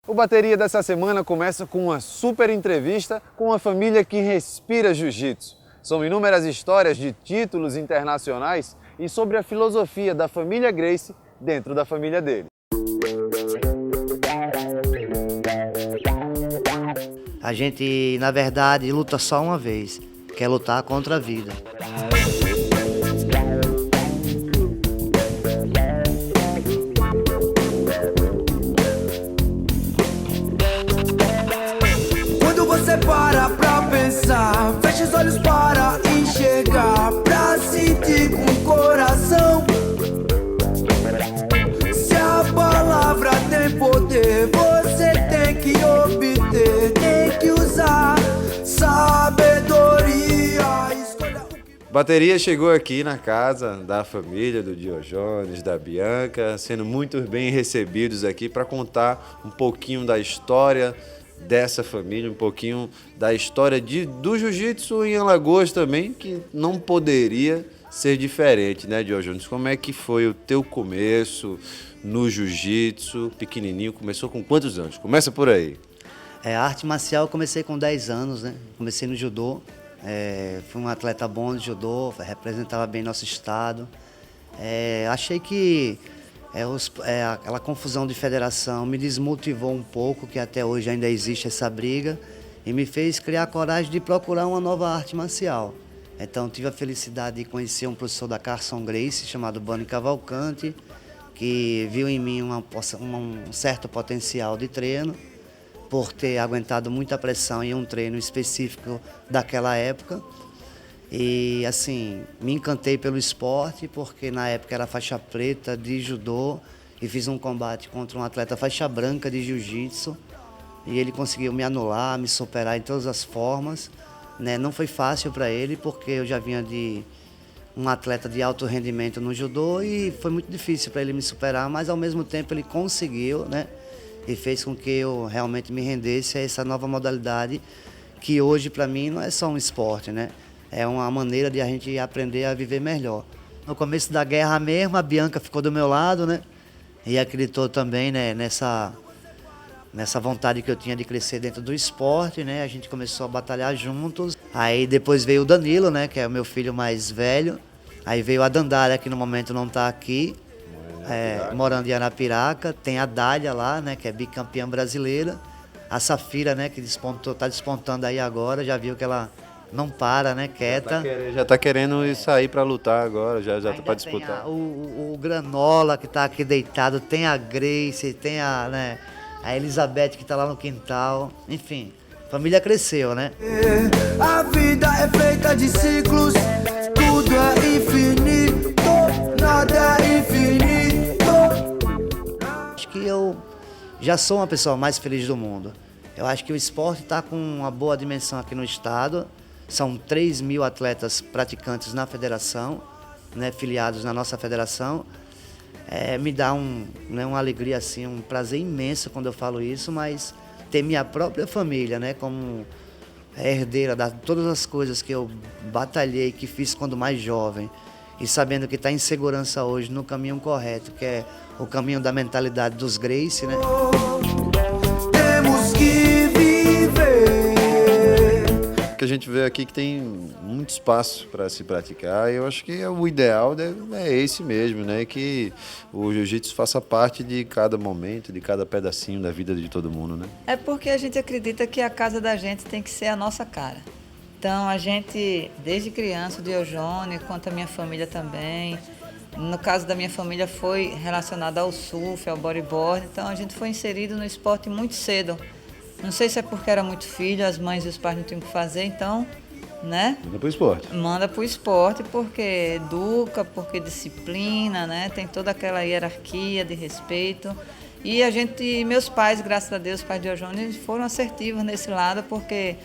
O Bateria dessa semana começa com uma super entrevista com uma família que respira jiu-jitsu. São inúmeras histórias de títulos internacionais e sobre a filosofia da família Gracie dentro da família dele. A gente, na verdade, luta só uma vez, que é lutar contra a vida. Quando você para pra pensar, fecha os olhos para enxergar, pra sentir com o coração. Se a palavra tem poder, você tem que obter, tem que usar sabedoria. Bateria chegou aqui na casa da família do Diojones, da Bianca, sendo muito bem recebidos aqui para contar um pouquinho da história dessa família, um pouquinho da história do jiu-jitsu em Alagoas também, que não poderia ser diferente, né, Diojones? Como é que foi o teu começo no jiu-jitsu, pequenininho? Começou com quantos anos? Começa por aí. A arte marcial eu comecei com 10 anos, né? Comecei no judô. Fui um atleta bom de judô, representava bem nosso estado. Achei que aquela confusão de federação me desmotivou um pouco, que até hoje ainda existe essa briga, e me fez criar a coragem de procurar uma nova arte marcial. Então tive a felicidade de conhecer um professor da Carson Gracie, chamado Bani Cavalcante, que viu em mim um certo potencial de treino, por ter aguentado muita pressão em um treino específico daquela época. E assim, me encantei pelo esporte, porque na época era faixa preta de judô e fiz um combate contra um atleta faixa branca de jiu-jitsu e ele conseguiu me anular, me superar em todas as formas, né? Não foi fácil para ele, porque eu já vinha de um atleta de alto rendimento no judô e foi muito difícil para ele me superar, mas ao mesmo tempo ele conseguiu, né? E fez com que eu realmente me rendesse a essa nova modalidade, que hoje para mim não é só um esporte, né? É uma maneira de a gente aprender a viver melhor. No começo da guerra mesmo, a Bianca ficou do meu lado, né? E acreditou também, né, nessa vontade que eu tinha de crescer dentro do esporte, né? A gente começou a batalhar juntos. Aí depois veio o Danilo, né, que é o meu filho mais velho. Aí veio a Dandara, que no momento não está aqui. Morando em Arapiraca, tem a Dália lá, né, que é bicampeã brasileira, a Safira, né, que está despontando aí agora, já viu que ela não para, né, quieta. Já tá querendo sair para lutar agora, já tá para disputar. O Granola, que está aqui deitado, tem a Gracie, tem a Elizabeth, que está lá no quintal, enfim, a família cresceu, né? A vida é feita de ciclos, tudo é infinito, nada é infinito. Acho que eu já sou uma pessoa mais feliz do mundo. Eu acho que o esporte está com uma boa dimensão aqui no estado. São 3.000 atletas praticantes na federação, né, filiados na nossa federação. Me dá uma alegria, assim, um prazer imenso quando eu falo isso, mas ter minha própria família, né, como herdeira de todas as coisas que eu batalhei, que fiz quando mais jovem, e sabendo que está em segurança hoje no caminho correto, que é o caminho da mentalidade dos Gracie, né? Temos que viver. Que a gente vê aqui que tem muito espaço para se praticar, e eu acho que o ideal é esse mesmo, né? Que o jiu-jitsu faça parte de cada momento, de cada pedacinho da vida de todo mundo, né? É porque a gente acredita que a casa da gente tem que ser a nossa cara. Então a gente, desde criança, o Diojone, quanto a minha família também, no caso da minha família foi relacionado ao surf, ao bodyboard, então a gente foi inserido no esporte muito cedo. Não sei se é porque era muito filho, as mães e os pais não tinham o que fazer, então, né? Manda pro esporte. Manda pro esporte porque educa, porque disciplina, né? Tem toda aquela hierarquia de respeito. E meus pais, graças a Deus, os pais de Diojone, foram assertivos nesse lado, porque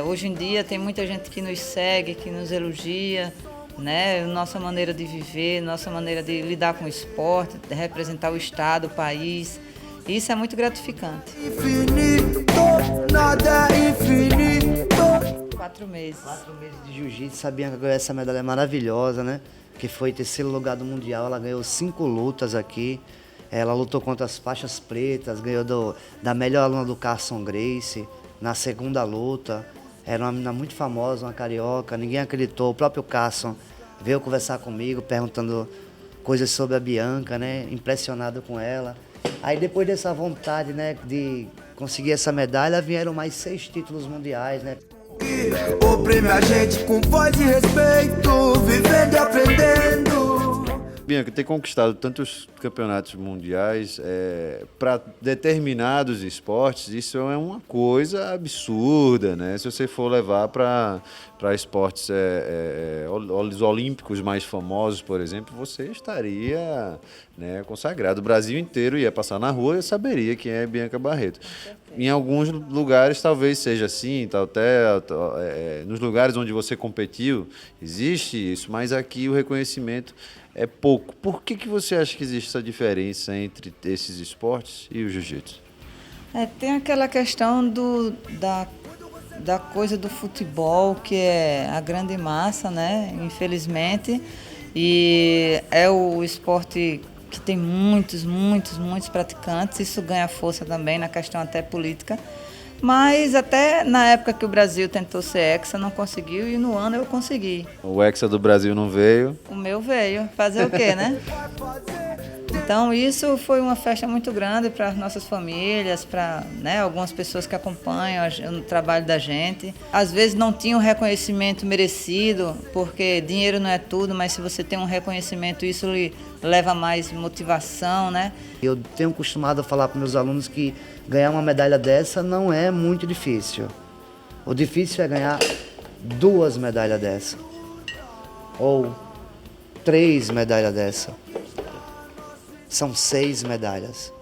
hoje em dia tem muita gente que nos segue, que nos elogia, né? Nossa maneira de viver, nossa maneira de lidar com o esporte, de representar o estado, o país. Isso é muito gratificante. Infinito, nada é infinito. 4 meses. 4 meses de jiu-jitsu, a Bianca ganhou essa medalha maravilhosa, né? Que foi terceiro lugar do Mundial, ela ganhou 5 lutas aqui. Ela lutou contra as faixas pretas, ganhou da melhor aluna do Carson Grace na segunda luta. Era uma menina muito famosa, uma carioca, ninguém acreditou. O próprio Carson veio conversar comigo, perguntando coisas sobre a Bianca, né? Impressionado com ela. Aí depois dessa vontade, né, de conseguir essa medalha, vieram mais 6 títulos mundiais, né? Oprime a gente com voz e respeito, vivendo e aprendendo. Bianca, ter conquistado tantos campeonatos mundiais para determinados esportes, isso é uma coisa absurda, né? Se você for levar para esportes os olímpicos mais famosos, por exemplo, você estaria, né, consagrado. O Brasil inteiro ia passar na rua e saberia quem é Bianca Barreto. Em alguns lugares talvez seja assim, nos lugares onde você competiu existe isso, mas aqui o reconhecimento é pouco. Por que você acha que existe essa diferença entre esses esportes e o jiu-jitsu? Tem aquela questão da coisa do futebol, que é a grande massa, né? Infelizmente. E é o esporte que tem muitos praticantes. Isso ganha força também na questão até política. Mas até na época que o Brasil tentou ser hexa, não conseguiu, e no ano eu consegui. O hexa do Brasil não veio. O meu veio. Fazer o quê, né? Então isso foi uma festa muito grande para as nossas famílias, para, né, algumas pessoas que acompanham o trabalho da gente. Às vezes não tinham o reconhecimento merecido, porque dinheiro não é tudo, mas se você tem um reconhecimento, isso lhe leva mais motivação, né? Eu tenho costumado a falar para meus alunos que ganhar uma medalha dessa não é muito difícil. O difícil é ganhar 2 medalhas dessa, ou 3 medalhas dessa. São 6 medalhas.